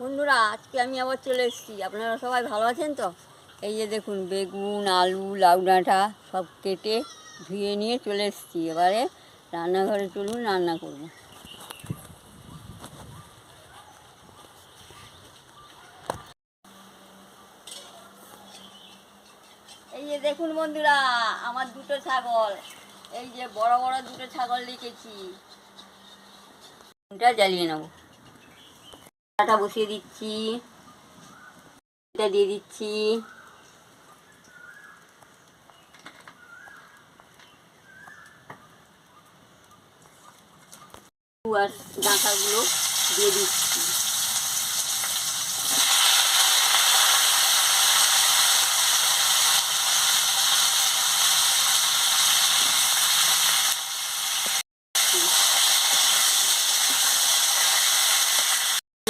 বন্ধুরা, আজকে আমি আবার চলে এসেছি। আপনারা সবাই ভালো আছেন তো? এই যে দেখুন, বেগুন, আলু, লাউ ডাঁটা সব কেটে ধুয়ে নিয়ে চলে এসেছি। এবারে রান্নাঘরে চলুন, রান্না করব। এই যে দেখুন বন্ধুরা, আমার দুটো ছাগল, এই যে বড় বড় দুটো ছাগল রেখেছি। এটা জ্বালিয়ে নেব। ডাঁটা বসিয়ে দিচ্ছি, এটা দিয়ে দিচ্ছি। আর ডাঁটাগুলো দিয়ে দিচ্ছি।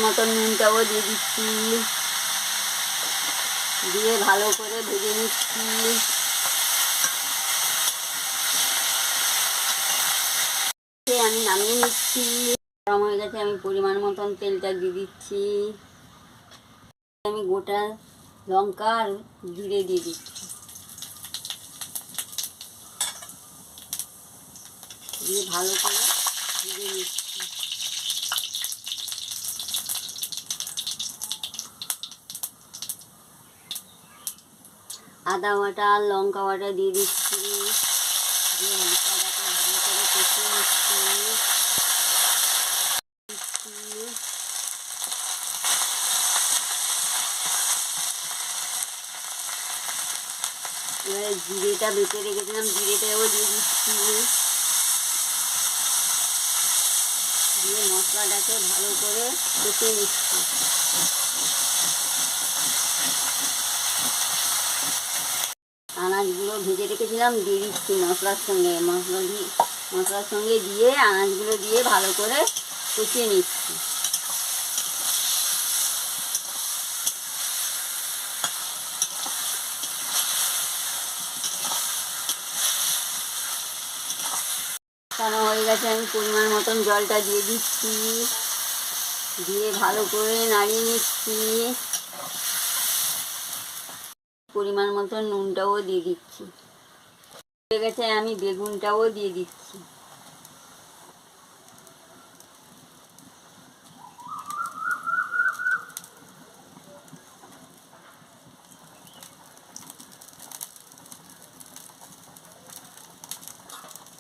মতন নুনটাও দিয়ে দিচ্ছি, দিয়ে ভালো করে ভেজে নিচ্ছি। আমি নামিয়ে নিচ্ছি। গরম হয়ে গেছে, আমি পরিমাণ মতন তেলটা দিয়ে দিচ্ছি। আমি গোটা লঙ্কা আর জিরে দিয়ে দিচ্ছি, দিয়ে ভালো করে ভেজে নিচ্ছি। আদা বাটা আর লঙ্কা বাটা দিয়ে দিচ্ছি, দিয়ে মশলাটাকে ভালো করে কষিয়ে নিচ্ছি। এবারে জিরেটা বেটে রেখেছিলাম, জিরেটাও দিয়ে দিচ্ছি, দিয়ে মশলাটাকে ভালো করে কষিয়ে নিচ্ছি। আনাজগুলো ভেজে রেখেছিলাম দিয়ে দিচ্ছি মশলার সঙ্গে, মশলার সঙ্গে দিয়ে আনাজগুলো দিয়ে ভালো করে কষিয়ে নিচ্ছি। কষানো হয়ে গেছে, আমি পরিমাণ মতন জলটা দিয়ে দিচ্ছি, দিয়ে ভালো করে নাড়িয়ে নিচ্ছি। পরিমাণ মতন নুনটাও দিয়ে দিচ্ছি। হয়ে গেছে, আমি বেগুনটাও দিয়ে দিচ্ছি।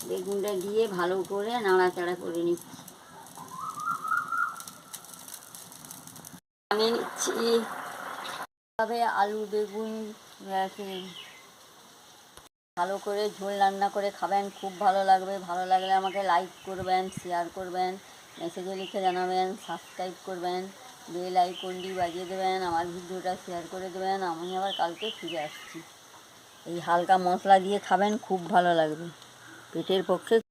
বেগুনটা দিয়ে ভালো করে নাড়াচাড়া করে নিচ্ছি। আমি নিচ্ছি তবে আলু বেগুন ভালো করে ঝোল রান্না করে খাবেন, খুব ভালো লাগবে। ভালো লাগলে আমাকে লাইক করবেন, শেয়ার করবেন, মেসেজে লিখে জানাবেন, সাবস্ক্রাইব করবেন, বেল আইকনটি বাজিয়ে দেবেন, আমার ভিডিওটা শেয়ার করে দেবেন। আমি আবার কালকে ফিরে আসছি। এই হালকা মশলা দিয়ে খাবেন, খুব ভালো লাগবে, পেটের পক্ষে।